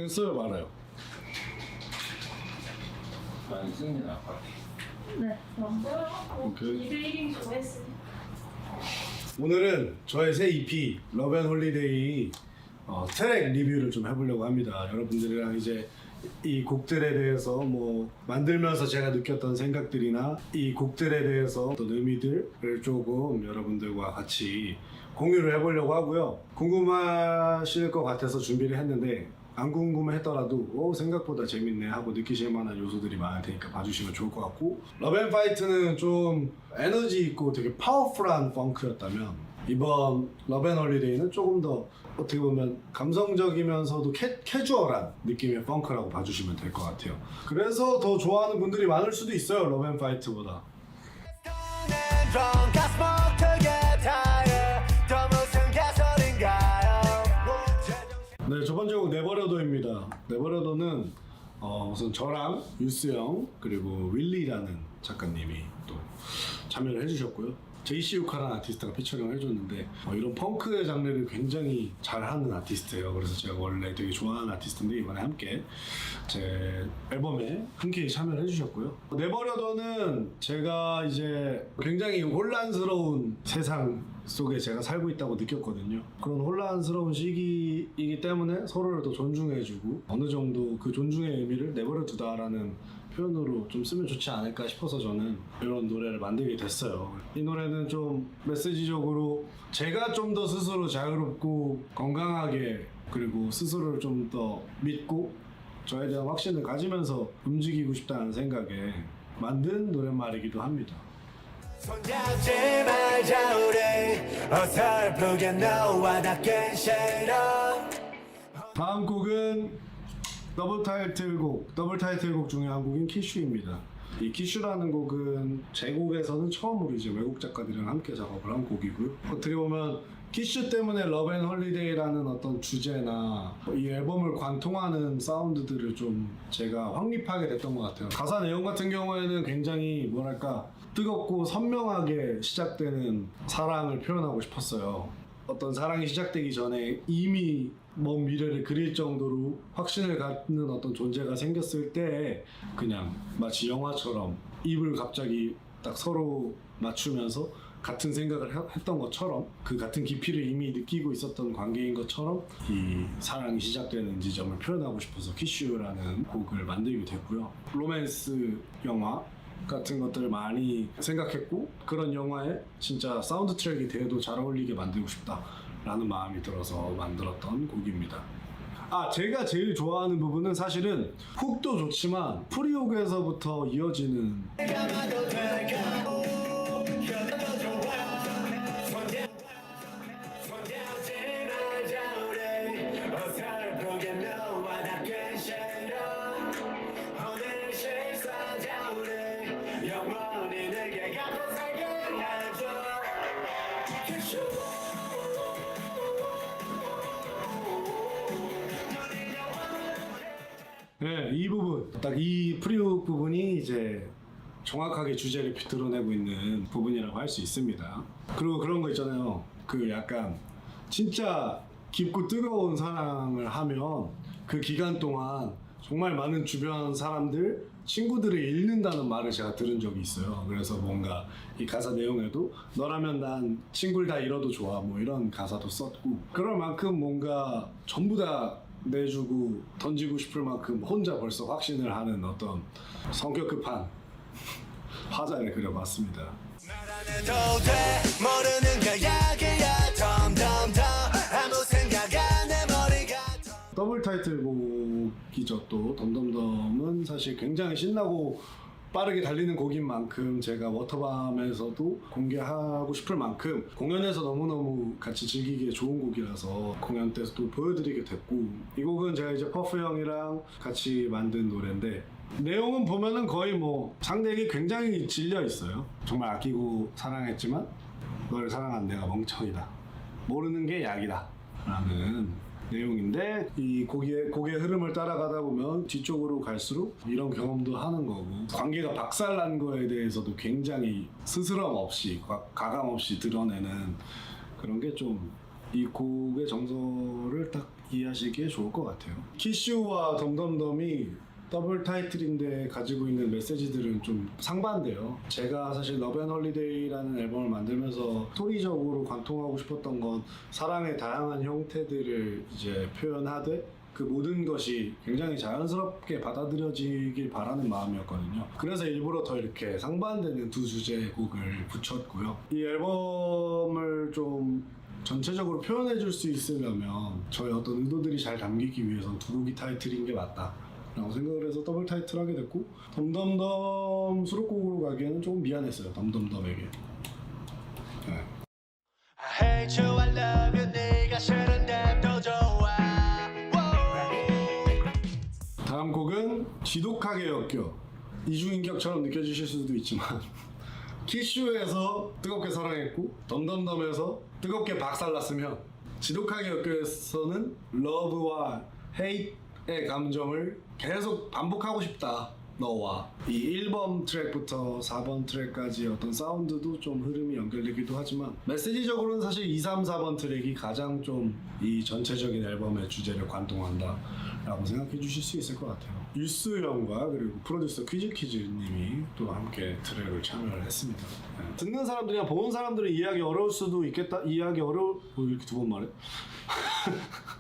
써요, 많아요. 많이 씁니다. 네, 그럼 오케이. 2대1인 좋아했으니. 오늘은 저의 새 EP 러브앤홀리데이 트랙 리뷰를 좀 해보려고 합니다. 여러분들이랑 이제 이 곡들에 대해서 뭐 만들면서 제가 느꼈던 생각들이나 이 곡들에 대해서 어떤 의미들을 조금 여러분들과 같이 공유를 해보려고 하고요. 궁금하실 것 같아서 준비를 했는데 안 궁금했더라도 생각보다 재밌네 하고 느끼실 만한 요소들이 많을 테니까 봐주시면 좋을 것 같고, 러브앤파이트는 좀 에너지 있고 되게 파워풀한 펑크였다면 이번 러브앤홀리데이는 조금 더 어떻게 보면 감성적이면서도 캐주얼한 느낌의 펑크라고 봐주시면 될 것 같아요. 그래서 더 좋아하는 분들이 많을 수도 있어요, 러브앤파이트보다. 네, 첫 번째 곡 네버려도입니다. 네버려도는 우선 저랑 유스형 그리고 윌리라는 작가님이 또 참여를 해주셨고요. 제이시 유카라는 아티스트가 피처링을 해줬는데 이런 펑크의 장르를 굉장히 잘하는 아티스트예요. 그래서 제가 원래 되게 좋아하는 아티스트인데 이번에 함께 제 앨범에 흔쾌히 참여를 해주셨고요. 네버려도는 제가 이제 굉장히 혼란스러운 세상 속에 제가 살고 있다고 느꼈거든요. 그런 혼란스러운 시기이기 때문에 서로를 더 존중해주고 어느 정도 그 존중의 의미를 내버려두다라는 표현으로 좀 쓰면 좋지 않을까 싶어서 저는 이런 노래를 만들게 됐어요. 이 노래는 좀 메시지적으로 제가 좀 더 스스로 자유롭고 건강하게, 그리고 스스로를 좀 더 믿고 저에 대한 확신을 가지면서 움직이고 싶다는 생각에 만든 노랫말이기도 합니다. 손잡지 말자 우리 어설프게 너와 닿긴 싫어. 다음 곡은 더블 타이틀곡 중에 한 곡인 키슈입니다. 이 키슈라는 곡은 제 곡에서는 처음으로 이제 외국 작가들이랑 함께 작업을 한 곡이고요. 어떻게 보면 키슈 때문에 러브앤홀리데이라는 어떤 주제나 이 앨범을 관통하는 사운드들을 좀 제가 확립하게 됐던 것 같아요. 가사 내용 같은 경우에는 굉장히 뭐랄까 뜨겁고 선명하게 시작되는 사랑을 표현하고 싶었어요. 어떤 사랑이 시작되기 전에 이미 먼 미래를 그릴 정도로 확신을 갖는 어떤 존재가 생겼을 때 그냥 마치 영화처럼 입을 갑자기 딱 서로 맞추면서 같은 생각을 했던 것처럼, 그 같은 깊이를 이미 느끼고 있었던 관계인 것처럼 이 사랑이 시작되는 지점을 표현하고 싶어서 키슈라는 곡을 만들게 됐고요. 로맨스 영화 같은 것들을 많이 생각했고, 그런 영화에 진짜 사운드 트랙이 되어도 잘 어울리게 만들고 싶다라는 마음이 들어서 만들었던 곡입니다. 제가 제일 좋아하는 부분은 사실은 훅도 좋지만 프리훅에서부터 이어지는 네, 이 부분, 딱 이 프리훅 부분이 이제 정확하게 주제를 드러내고 있는 부분이라고 할 수 있습니다. 그리고 그런 거 있잖아요. 그 약간 진짜 깊고 뜨거운 사랑을 하면 그 기간 동안 정말 많은 주변 사람들, 친구들을 잃는다는 말을 제가 들은 적이 있어요. 그래서 뭔가 이 가사 내용에도 너라면 난 친구를 다 잃어도 좋아 뭐 이런 가사도 썼고, 그럴 만큼 뭔가 전부 다 내주고 던지고 싶을 만큼 혼자 벌써 확신을 하는 어떤 성격 급한 화자를 그려봤습니다. 말안해도 돼 모르는 거야기야 덤덤덤 아무 생각 안 해 머리가 더블 타이틀곡이죠. 또 덤덤덤은 사실 굉장히 신나고 빠르게 달리는 곡인 만큼 제가 워터밤에서도 공개하고 싶을 만큼 공연에서 너무너무 같이 즐기기에 좋은 곡이라서 공연 때도 보여드리게 됐고, 이 곡은 제가 이제 퍼프 형이랑 같이 만든 노래인데 내용은 보면은 거의 뭐 상대에게 굉장히 질려 있어요. 정말 아끼고 사랑했지만 너를 사랑한 내가 멍청이다, 모르는 게 약이다 라는 내용인데, 이 곡의 흐름을 따라가다 보면 뒤쪽으로 갈수록 이런 경험도 하는 거고, 관계가 박살난 거에 대해서도 굉장히 스스럼 없이 가감 없이 드러내는 그런 게 좀 이 곡의 정서를 딱 이해하시기에 좋을 것 같아요. 키슈와 덤덤덤이 더블 타이틀인데 가지고 있는 메시지들은 좀 상반돼요. 제가 사실 러브 앤 홀리데이라는 앨범을 만들면서 스토리적으로 관통하고 싶었던 건 사랑의 다양한 형태들을 이제 표현하되 그 모든 것이 굉장히 자연스럽게 받아들여지길 바라는 마음이었거든요. 그래서 일부러 더 이렇게 상반되는 두 주제의 곡을 붙였고요. 이 앨범을 좀 전체적으로 표현해 줄 수 있으려면 저의 어떤 의도들이 잘 담기기 위해선 두 곡이 타이틀인 게 맞다 라고 생각을 해서 더블 타이틀 하게 됐고, 덤덤덤 수록곡으로 가기에는 조금 미안했어요. 덤덤덤에게. 네. I hate you, I love you, 네가 싫은데도 좋아. 다음 곡은 지독하게 엮여. 이중인격처럼 느껴지실 수도 있지만 키슈에서 뜨겁게 사랑했고 덤덤덤에서 뜨겁게 박살났으면 지독하게 엮여에서는 러브와 헤이트의 감정을 계속 반복하고 싶다. 너와 이 1번 트랙부터 4번 트랙까지 어떤 사운드도 좀 흐름이 연결되기도 하지만 메시지적으로는 사실 2, 3, 4번 트랙이 가장 좀 이 전체적인 앨범의 주제를 관통한다 라고 생각해 주실 수 있을 것 같아요. 유스 형과 그리고 프로듀서 퀴즈님이 또 함께 트랙을 참여를 했습니다. 네. 듣는 사람들이나 보는 사람들은 이해하기 어려울 수도 있겠다. 이해하기 이렇게 두 번 말해?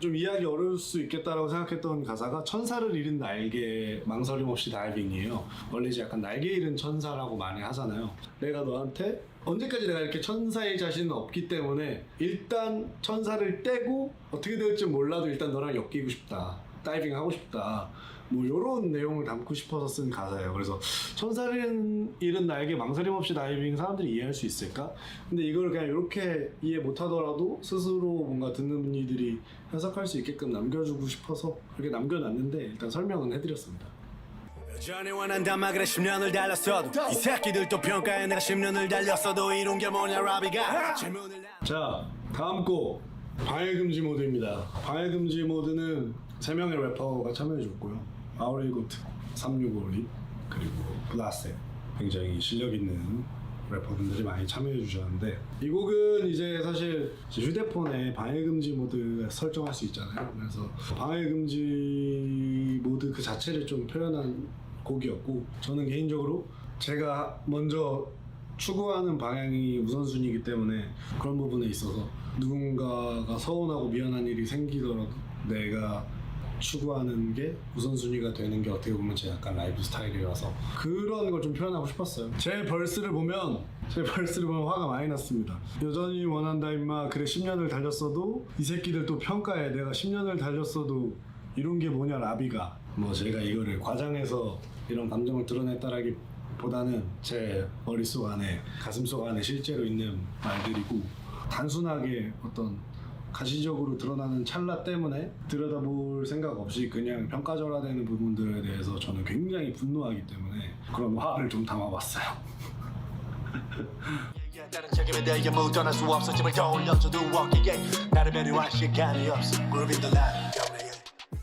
좀 이해하기 어려울 수 있겠다라고 생각했던 가사가 천사를 잃은 날개 망설임 없이 다이빙이에요. 원래 이제 약간 날개 잃은 천사라고 많이 하잖아요. 내가 너한테 언제까지 내가 이렇게 천사일 자신은 없기 때문에 일단 천사를 떼고 어떻게 될지 몰라도 일단 너랑 엮이고 싶다. 다이빙 하고 싶다. 뭐 이런 내용을 담고 싶어서 쓴 가사예요. 그래서 천사를 잃은 날개 망설임 없이 다이빙 사람들이 이해할 수 있을까? 근데 이걸 그냥 이렇게 이해 못하더라도 스스로 뭔가 듣는 분들이 해석할 수 있게끔 남겨주고 싶어서 그렇게 남겨놨는데 일단 설명은 해드렸습니다. 여전히 원한단 그래 10년을 달렸어도 이 새끼들도 평가해 내가 10년을 달렸어도 이룬 게 뭐냐 라비가 질문을 자, 다음 곡 방해금지 모드입니다. 방해금지 모드는 3명의 래퍼가 참여해줬고요. 아우레이고트, 365리, 그리고 블라세, 굉장히 실력 있는 래퍼분들이 많이 참여해주셨는데 이 곡은 이제 사실 휴대폰에 방해금지 모드 설정할 수 있잖아요. 그래서 방해금지 모드 그 자체를 좀 표현한 곡이었고, 저는 개인적으로 제가 먼저 추구하는 방향이 우선순위이기 때문에 그런 부분에 있어서 누군가가 서운하고 미안한 일이 생기더라도 내가 추구하는 게 우선순위가 되는 게 어떻게 보면 제 약간 라이프 스타일이라서 그런 걸 좀 표현하고 싶었어요. 제 벌스를 보면 화가 많이 났습니다. 여전히 원한다 임마 그래 10년을 달렸어도 이 새끼들 또 평가해. 내가 10년을 달렸어도 이런 게 뭐냐 라비가. 뭐 제가 이거를 과장해서 이런 감정을 드러냈다라기 보다는 제 머릿속 안에 가슴속 안에 실제로 있는 말들이고, 단순하게 어떤 가시적으로 드러나는 찰나 때문에 들여다볼 생각 없이 그냥 평가절하되는 부분들에 대해서 저는 굉장히 분노하기 때문에 그런 화를 좀 담아봤어요. 다른 책임에 대해 묻어날 수 없어 짐을 떠올려줘도 walking 나를 배려할 시간이 없어 Grooving the line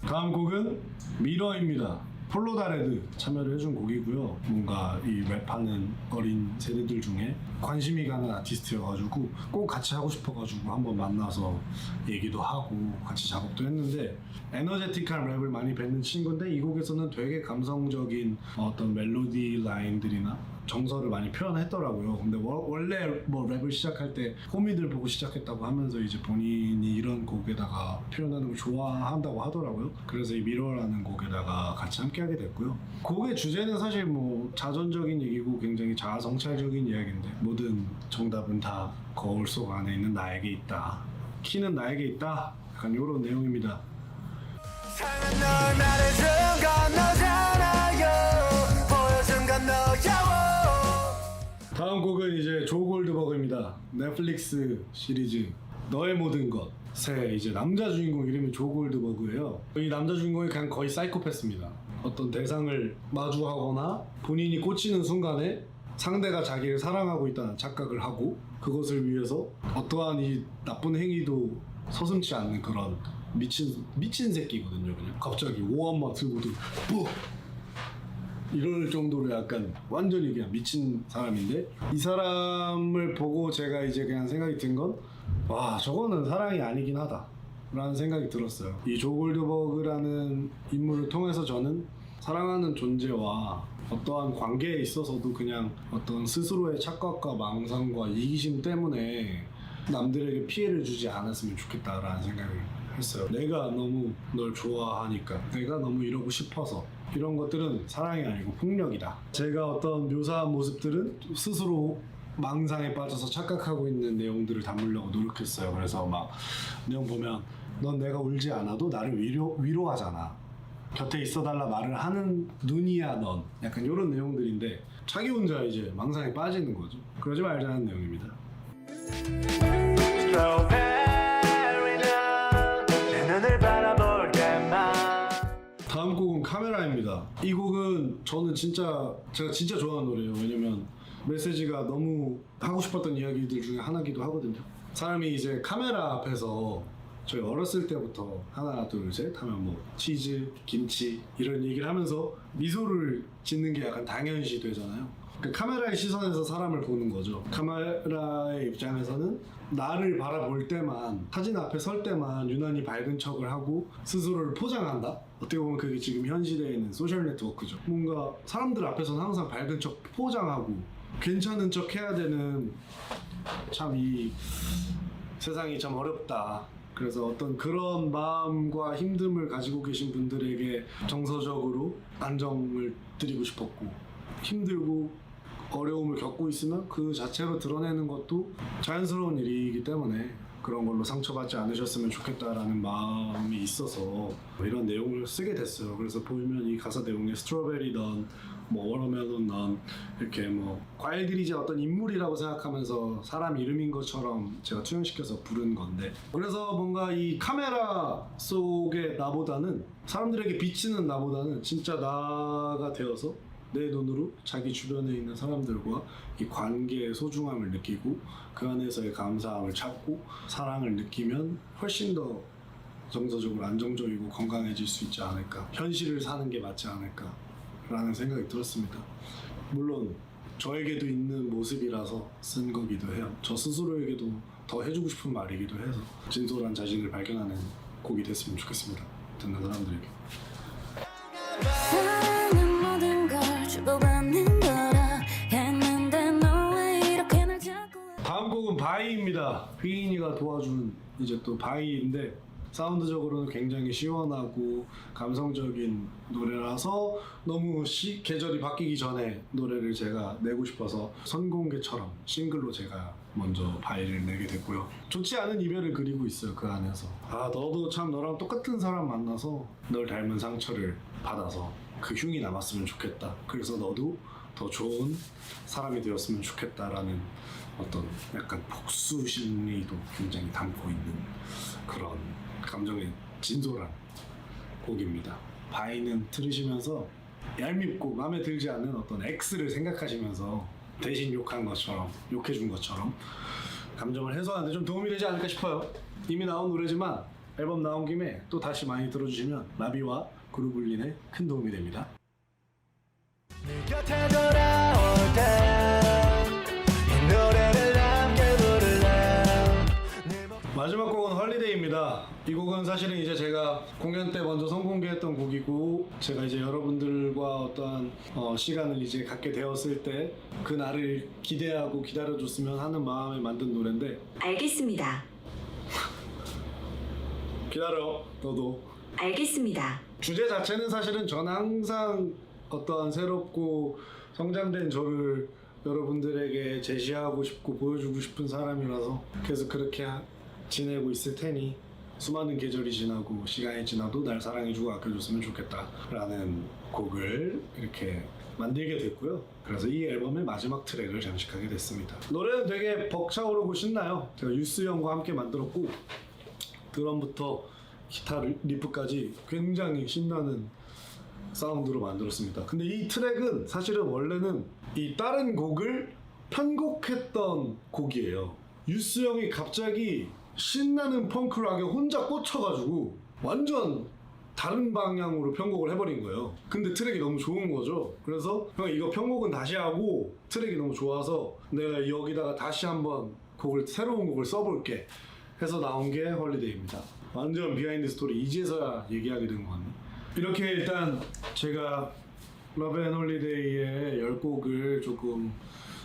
다음 곡은 미러입니다. 폴로다레드 참여를 해준 곡이고요. 뭔가 이 랩하는 어린 세대들 중에 관심이 가는 아티스트여가지고 꼭 같이 하고 싶어가지고 한번 만나서 얘기도 하고 같이 작업도 했는데, 에너제틱한 랩을 많이 뱉는 친구인데 이 곡에서는 되게 감성적인 어떤 멜로디 라인들이나 정서를 많이 표현했더라고요. 근데 원래 뭐 랩을 시작할 때 호미들 보고 시작했다고 하면서 이제 본인이 이런 곡에다가 표현하는 걸 좋아한다고 하더라고요. 그래서 이 미러라는 곡에다가 같이 함께 하게 됐고요. 곡의 주제는 사실 뭐 자전적인 얘기고 굉장히 자아성찰적인 이야기인데, 모든 정답은 다 거울 속 안에 있는 나에게 있다. 키는 나에게 있다. 약간 이런 내용입니다. 사랑은 널 말해준 건 너잖아요 보여준 건 너야. 다음 곡은 이제 조 골드버그입니다. 넷플릭스 시리즈 너의 모든 것의 이제 남자 주인공 이름이 조 골드버그예요. 이 남자 주인공이 그냥 거의 사이코패스입니다. 어떤 대상을 마주하거나 본인이 꽂히는 순간에 상대가 자기를 사랑하고 있다는 착각을 하고 그것을 위해서 어떠한 이 나쁜 행위도 서슴지 않는 그런 미친 새끼거든요. 그냥 갑자기 오한마 들고도 뭐 이럴 정도로 약간 완전히 그냥 미친 사람인데, 이 사람을 보고 제가 이제 그냥 생각이 든 건 와 저거는 사랑이 아니긴 하다. 라는 생각이 들었어요. 이 조 골드버그라는 인물을 통해서 저는 사랑하는 존재와 어떠한 관계에 있어서도 그냥 어떤 스스로의 착각과 망상과 이기심 때문에 남들에게 피해를 주지 않았으면 좋겠다라는 생각을 했어요. 내가 너무 널 좋아하니까, 내가 너무 이러고 싶어서, 이런 것들은 사랑이 아니고 폭력이다. 제가 어떤 묘사한 모습들은 스스로 망상에 빠져서 착각하고 있는 내용들을 담으려고 노력했어요. 그래서 막 내용 보면 넌 내가 울지 않아도 나를 위로하잖아. 곁에 있어달라 말을 하는 눈이야 넌. 약간 이런 내용들인데 자기 혼자 이제 망상에 빠지는 거죠. 그러지 말자는 내용입니다. 다음 곡은 카메라입니다. 이 곡은 저는 제가 진짜 좋아하는 노래예요. 왜냐면 메시지가 너무 하고 싶었던 이야기들 중에 하나기도 하거든요. 사람이 이제 카메라 앞에서 저희 어렸을 때부터 하나 둘 셋 하면 뭐 치즈, 김치 이런 얘기를 하면서 미소를 짓는 게 약간 당연시 되잖아요. 그러니까 카메라의 시선에서 사람을 보는 거죠. 카메라의 입장에서는 나를 바라볼 때만, 사진 앞에 설 때만 유난히 밝은 척을 하고 스스로를 포장한다? 어떻게 보면 그게 지금 현 시대에 있는 소셜 네트워크죠. 뭔가 사람들 앞에서는 항상 밝은 척 포장하고 괜찮은 척 해야 되는, 참 이 세상이 참 어렵다. 그래서 어떤 그런 마음과 힘듦을 가지고 계신 분들에게 정서적으로 안정을 드리고 싶었고, 힘들고 어려움을 겪고 있으면 그 자체로 드러내는 것도 자연스러운 일이기 때문에 그런 걸로 상처받지 않으셨으면 좋겠다라는 마음이 있어서 이런 내용을 쓰게 됐어요. 그래서 보면 이 가사 내용에 스트로베리 넌, 뭐 워터멜론 넌, 이렇게 뭐 과일들이 이제 어떤 인물이라고 생각하면서 사람 이름인 것처럼 제가 투영시켜서 부른 건데, 그래서 뭔가 이 카메라 속의 나보다는, 사람들에게 비치는 나보다는 진짜 나가 되어서 내 눈으로 자기 주변에 있는 사람들과 이 관계의 소중함을 느끼고 그 안에서의 감사함을 찾고 사랑을 느끼면 훨씬 더 정서적으로 안정적이고 건강해질 수 있지 않을까, 현실을 사는 게 맞지 않을까 라는 생각이 들었습니다. 물론 저에게도 있는 모습이라서 쓴 거기도 해요. 저 스스로에게도 더 해주고 싶은 말이기도 해서 진솔한 자신을 발견하는 곡이 됐으면 좋겠습니다. 듣는 사람들에게. 사랑은 모든 걸 주고받는 거라 했는데 너 왜 이렇게 날 자꾸 다음 곡은 바이입니다. 휘인이가 도와준 이제 또 바이인데, 사운드적으로는 굉장히 시원하고 감성적인 노래라서 너무 계절이 바뀌기 전에 노래를 제가 내고 싶어서 선공개처럼 싱글로 제가 먼저 바이를 내게 됐고요. 좋지 않은 이별을 그리고 있어요. 그 안에서 너도 참 너랑 똑같은 사람 만나서 널 닮은 상처를 받아서 그 흉이 남았으면 좋겠다. 그래서 너도 더 좋은 사람이 되었으면 좋겠다라는 어떤 약간 복수 심리도 굉장히 담고 있는 그런 감정의 진솔한 곡입니다. 바이는 들으시면서 얄밉고 마음에 들지 않는 어떤 X를 생각하시면서 대신 욕한 것처럼, 욕해준 것처럼 감정을 해소하는데 좀 도움이 되지 않을까 싶어요. 이미 나온 노래지만 앨범 나온 김에 또 다시 많이 들어주시면 나비와 그루블린에 큰 도움이 됩니다. 네 곁에 돌아올 때이 노래를 함께 부를래. 마지막 곡은 헐리데이입니다. 이 곡은 사실은 이제 제가 공연 때 먼저 선공개했던 곡이고, 제가 이제 여러분들과 어떠한 시간을 이제 갖게 되었을 때 그 날을 기대하고 기다려줬으면 하는 마음에 만든 노래인데, 알겠습니다. 기다려 너도. 알겠습니다. 주제 자체는 사실은 저는 항상 어떠한 새롭고 성장된 저를 여러분들에게 제시하고 싶고 보여주고 싶은 사람이라서 계속 그렇게 지내고 있을 테니 수많은 계절이 지나고 시간이 지나도 날 사랑해주고 아껴줬으면 좋겠다라는 곡을 이렇게 만들게 됐고요. 그래서 이 앨범의 마지막 트랙을 장식하게 됐습니다. 노래는 되게 벅차오르고 신나요. 제가 유스 형과 함께 만들었고, 드럼부터 기타 리프까지 굉장히 신나는 사운드로 만들었습니다. 근데 이 트랙은 사실은 원래는 이 다른 곡을 편곡했던 곡이에요. 유스 형이 갑자기 신나는 펑크락에 혼자 꽂혀가지고 완전 다른 방향으로 편곡을 해버린 거예요. 근데 트랙이 너무 좋은 거죠. 그래서 형 이거 편곡은 다시 하고 트랙이 너무 좋아서 내가 여기다가 다시 한번 새로운 곡을 써볼게 해서 나온 게 헐리데이입니다. 완전 비하인드 스토리 이제서야 얘기하게 된 것 같네. 이렇게 일단 제가 러브앤홀리데이의 10곡을 조금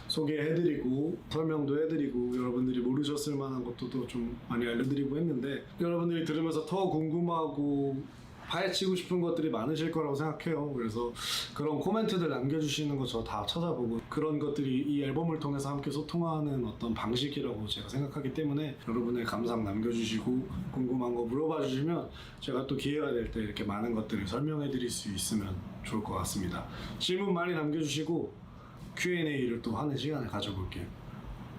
소개해드리고 설명도 해드리고 여러분들이 모르셨을 만한 것도 또 좀 많이 알려드리고 했는데 여러분들이 들으면서 더 궁금하고 파헤치고 싶은 것들이 많으실 거라고 생각해요. 그래서 그런 코멘트들 남겨주시는 거 저 다 찾아보고 그런 것들이 이 앨범을 통해서 함께 소통하는 어떤 방식이라고 제가 생각하기 때문에 여러분의 감상 남겨주시고 궁금한 거 물어봐 주시면 제가 또 기회가 될 때 이렇게 많은 것들을 설명해 드릴 수 있으면 좋을 것 같습니다. 질문 많이 남겨주시고 Q&A를 또 하는 시간을 가져볼게요.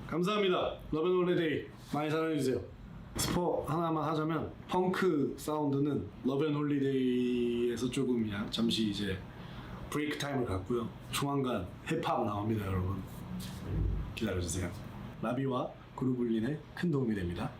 감사합니다. 러브앤홀리데이 많이 사랑해주세요. 스포 하나만 하자면 펑크 사운드는 러브앤홀리데이에서 조금 잠시 이제 브레이크 타임을 갖고요. 조만간 힙합 나옵니다, 여러분. 기다려주세요. 라비와 그루블린에 큰 도움이 됩니다.